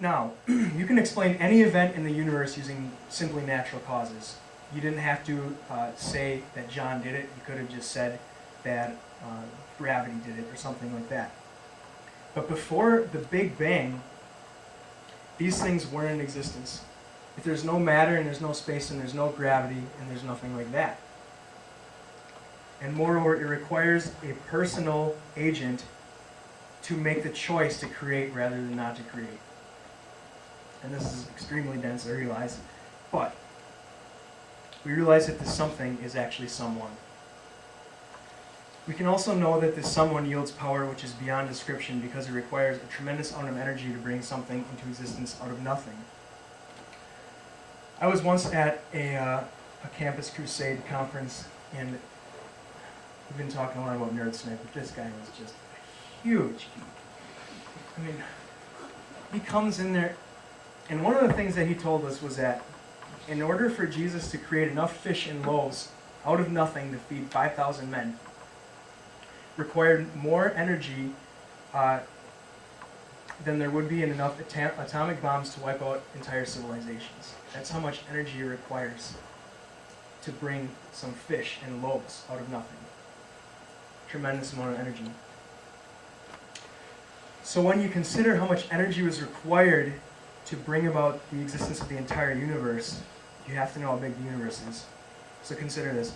Now, you can explain any event in the universe using simply natural causes. You didn't have to say that John did it. You could have just said that gravity did it or something like that. But before the Big Bang, these things weren't in existence. If there's no matter and there's no space and there's no gravity and there's nothing like that. And moreover, it requires a personal agent to make the choice to create rather than not to create. And this is extremely dense, I realize, but we realize that this something is actually someone. We can also know that this someone yields power which is beyond description because it requires a tremendous amount of energy to bring something into existence out of nothing. I was once at a Campus Crusade conference, and we've been talking a lot about nerd snipe, but this guy was just a huge geek. I mean, he comes in there, and one of the things that he told us was that in order for Jesus to create enough fish and loaves out of nothing to feed 5,000 men, required more energy than there would be in enough atomic bombs to wipe out entire civilizations. That's how much energy it requires to bring some fish and loaves out of nothing. Tremendous amount of energy. So when you consider how much energy was required to bring about the existence of the entire universe, you have to know how big the universe is. So consider this.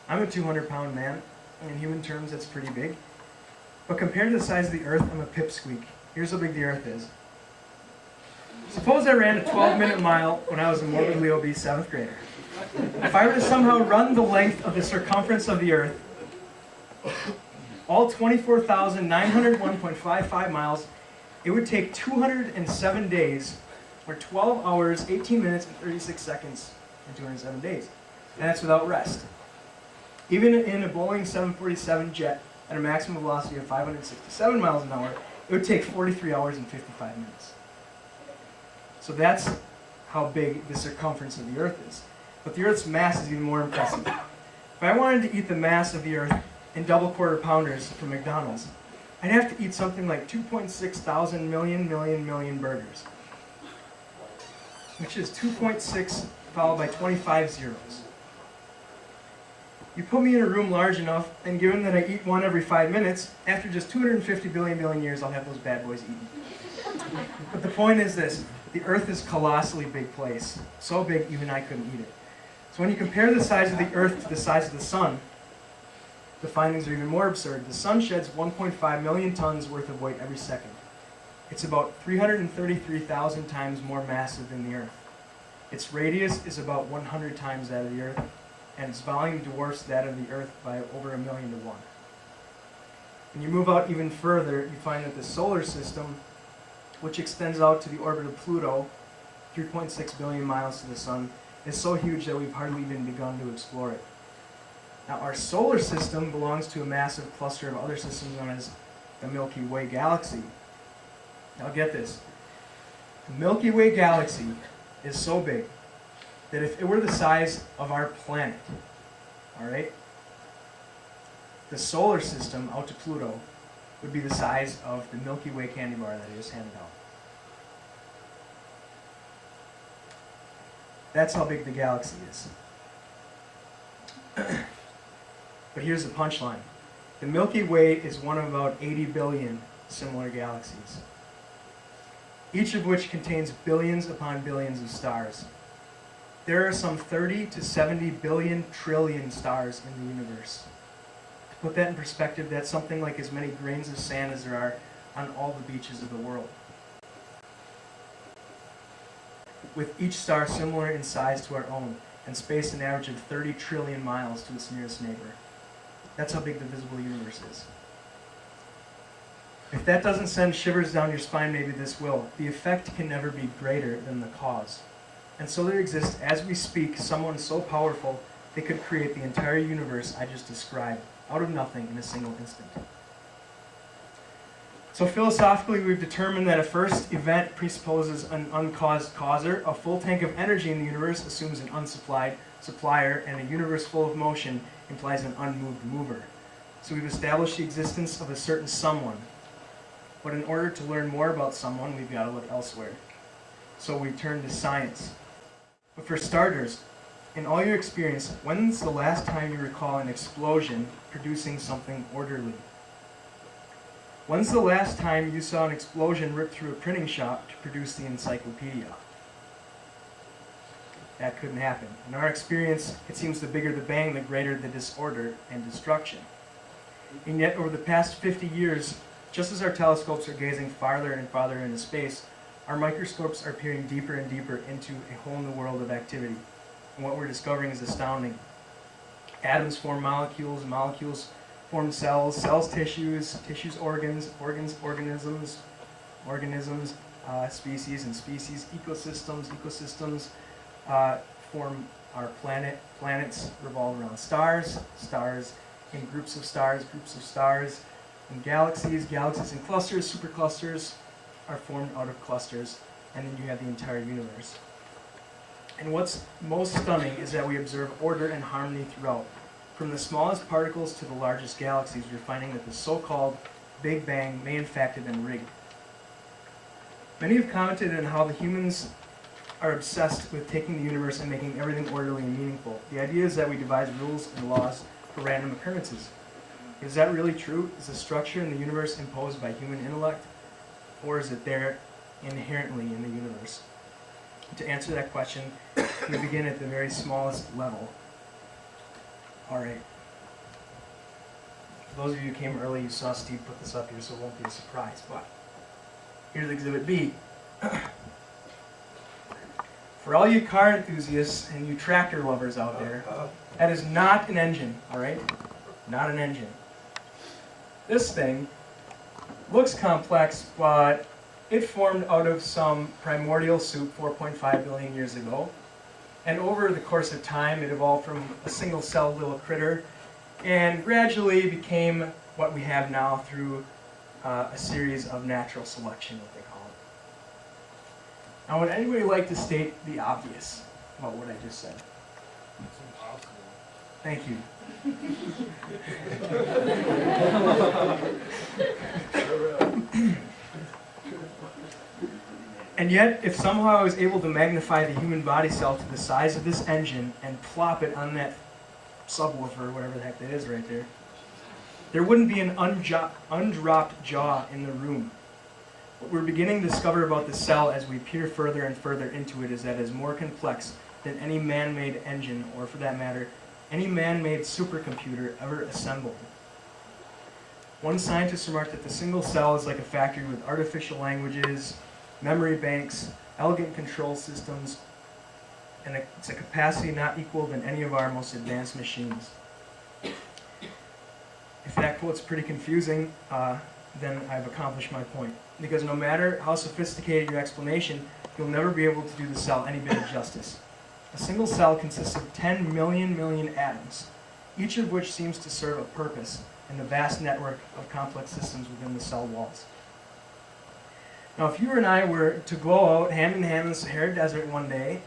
I'm a 200-pound man. In human terms, that's pretty big. But compared to the size of the Earth, I'm a pipsqueak. Here's how big the Earth is. Suppose I ran a 12-minute mile when I was a morbidly obese 7th grader. If I were to somehow run the length of the circumference of the Earth, all 24,901.55 miles, it would take 207 days, or 12 hours, 18 minutes, and 36 seconds, and 207 days. And that's without rest. Even in a Boeing 747 jet at a maximum velocity of 567 miles an hour, it would take 43 hours and 55 minutes. So that's how big the circumference of the Earth is. But the Earth's mass is even more impressive. If I wanted to eat the mass of the Earth in double quarter pounders from McDonald's, I'd have to eat something like 2.6 thousand million burgers, which is 2.6 followed by 25 zeros. You put me in a room large enough, and given that I eat one every 5 minutes, after just 250 billion years, I'll have those bad boys eaten. But the point is this: the Earth is a colossally big place. So big, even I couldn't eat it. So when you compare the size of the Earth to the size of the Sun, the findings are even more absurd. The Sun sheds 1.5 million tons worth of weight every second. It's about 333,000 times more massive than the Earth. Its radius is about 100 times that of the Earth, and its volume dwarfs that of the Earth by over 1,000,000 to 1. When you move out even further, you find that the solar system, which extends out to the orbit of Pluto, 3.6 billion miles to the Sun, is so huge that we've hardly even begun to explore it. Now, our solar system belongs to a massive cluster of other systems known as the Milky Way galaxy. Now get this. The Milky Way galaxy is so big that if it were the size of our planet, all right, the solar system out to Pluto would be the size of the Milky Way candy bar that I just handed out. That's how big the galaxy is. But here's the punchline. The Milky Way is one of about 80 billion similar galaxies, each of which contains billions upon billions of stars. There are some 30 to 70 billion trillion stars in the universe. To put that in perspective, that's something like as many grains of sand as there are on all the beaches of the world, with each star similar in size to our own and spaced an average of 30 trillion miles to its nearest neighbor. That's how big the visible universe is. If that doesn't send shivers down your spine, maybe this will. The effect can never be greater than the cause. And so there exists, as we speak, someone so powerful they could create the entire universe I just described out of nothing in a single instant. So philosophically, we've determined that a first event presupposes an uncaused causer. A full tank of energy in the universe assumes an unsupplied supplier, and a universe full of motion implies an unmoved mover. So we've established the existence of a certain someone. But in order to learn more about someone, we've got to look elsewhere. so we turn to science. But for starters, in all your experience, when's the last time you recall an explosion producing something orderly? When's the last time you saw an explosion rip through a printing shop to produce the encyclopedia? That couldn't happen. In our experience, it seems the bigger the bang, the greater the disorder and destruction. And yet, over the past 50 years, just as our telescopes are gazing farther and farther into space, our microscopes are peering deeper and deeper into a whole new world of activity. And what we're discovering is astounding. Atoms form molecules, molecules form cells, cells tissues, tissues organs, organs organisms, organisms species and species, ecosystems, ecosystems form our planet, planets revolve around stars, stars in groups of stars, and galaxies, galaxies in clusters, superclusters are formed out of clusters, and then you have the entire universe. And what's most stunning is that we observe order and harmony throughout. From the smallest particles to the largest galaxies, we're finding that the so-called Big Bang may in fact have been rigged. Many have commented on how the humans are obsessed with taking the universe and making everything orderly and meaningful. The idea is that we devise rules and laws for random occurrences. Is that really true? Is the structure in the universe imposed by human intellect, or is it there inherently in the universe? To answer that question, we begin at the very smallest level. All right. For those of you who came early, you saw Steve put this up here, so it won't be a surprise. But here's Exhibit B. For all you car enthusiasts and you tractor lovers out there, that is not an engine, all right? Not an engine. This thing looks complex, but it formed out of some primordial soup 4.5 billion years ago. And over the course of time, it evolved from a single-celled little critter and gradually became what we have now through a series of natural selection, what they call it. Now, would anybody like to state the obvious about what I just said? It's impossible. Thank you. And yet, if somehow I was able to magnify the human body cell to the size of this engine and plop it on that subwoofer, whatever the heck that is right there, there wouldn't be an undropped jaw in the room. What we're beginning to discover about the cell as we peer further and further into it is that it is more complex than any man-made engine, or for that matter, any man-made supercomputer ever assembled. One scientist remarked that the single cell is like a factory with artificial languages, memory banks, elegant control systems, and it's a capacity not equal than any of our most advanced machines. If that quote's pretty confusing, then I've accomplished my point. Because no matter how sophisticated your explanation, you'll never be able to do the cell any bit of justice. A single cell consists of 10 million atoms, each of which seems to serve a purpose in the vast network of complex systems within the cell walls. Now, if you and I were to go out hand in hand in the Sahara Desert one day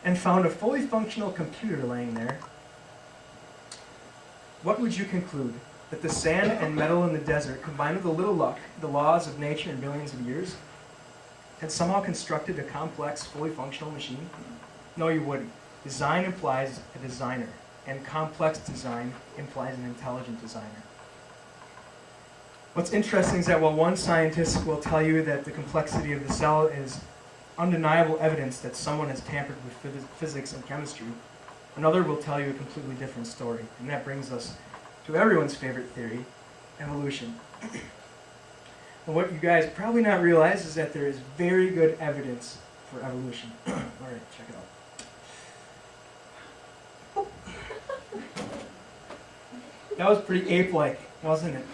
and found a fully functional computer laying there, what would you conclude? That the sand and metal in the desert, combined with a little luck, the laws of nature in billions of years, had somehow constructed a complex, fully functional machine? No, you wouldn't. Design implies a designer, and complex design implies an intelligent designer. What's interesting is that while one scientist will tell you that the complexity of the cell is undeniable evidence that someone has tampered with physics and chemistry, another will tell you a completely different story. And that brings us to everyone's favorite theory, evolution. Well, what you guys probably not realize is that there is very good evidence for evolution. All right, check it out. That was pretty ape-like, wasn't it?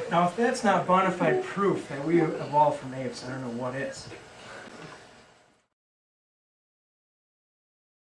Now, if that's not bona fide proof that we evolved from apes, I don't know what is.